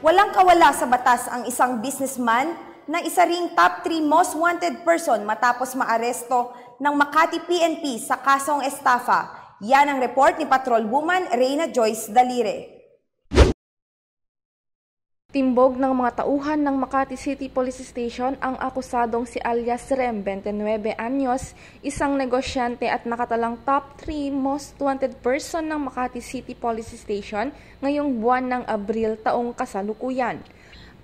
Walang kawala sa batas ang isang businessman na isa ring top 3 most wanted person matapos maaresto ng Makati PNP sa kasong estafa. Yan ang report ni Patrolwoman Reyna Joyce Dalire. Timbog ng mga tauhan ng Makati City Police Station ang akusadong si alias Rem, 29 anyos, isang negosyante at nakatalang top 3 most wanted person ng Makati City Police Station ngayong buwan ng Abril taong kasalukuyan.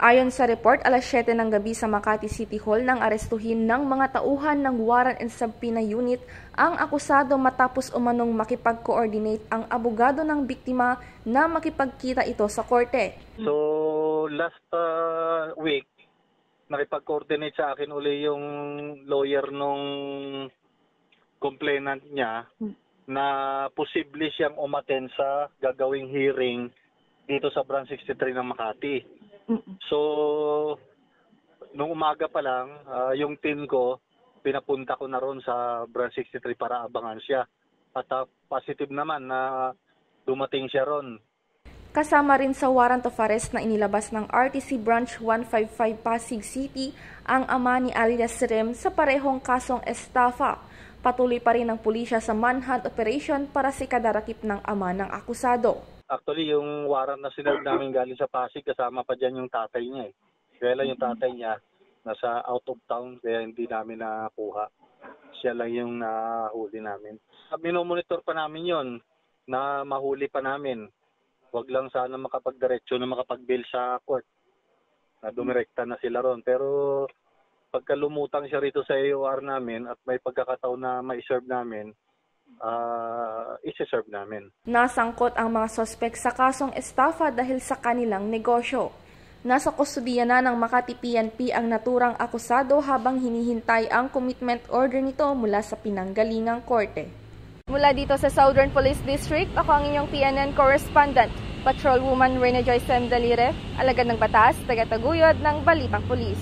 Ayon sa report, alas 7 ng gabi sa Makati City Hall nang arestuhin ng mga tauhan ng Warrant and Subpoena Unit ang akusado matapos umanong makipag-coordinate ang abogado ng biktima na makipagkita ito sa korte. So last week, nakipag-coordinate sa akin uli yung lawyer nung complainant niya na posible siyang umattend sa gagawing hearing dito sa Branch 63 ng Makati. So, nung umaga pa lang, yung team ko, pinapunta ko na ron sa Branch 63 para abangan siya. At positive naman na dumating siya ron. Kasama rin sa warrant of arrest na inilabas ng RTC Branch 155 Pasig City ang ama ni alias Rem sa parehong kasong estafa. Patuloy pa rin ang pulisya sa manhunt operation para sikadarakip ng ama ng akusado. Actually, yung warrant na sinerve namin galing sa Pasig, kasama pa dyan yung tatay niya. Kaya lang yung tatay niya nasa out of town, kaya hindi namin nakuha. Siya lang yung nahuli namin. Minomonitor pa namin yon na mahuli pa namin. Huwag lang sana makapagdiretso na makapag-bail sa court. Na dumirekta na sila ron. Pero pagka lumutang siya rito sa AOR namin at may pagkakataon na ma-serve namin, isi-serve namin. Nasangkot ang mga sospek sa kasong estafa dahil sa kanilang negosyo. Nasa kustudiya na ng Makati PNP ang naturang akusado habang hinihintay ang commitment order nito mula sa pinanggalingang korte. Mula dito sa Southern Police District, ako ang inyong PNN correspondent, Patrolwoman Reyna Joyce Dalire, alagad ng batas, taga-taguyod ng Balitang Pulis.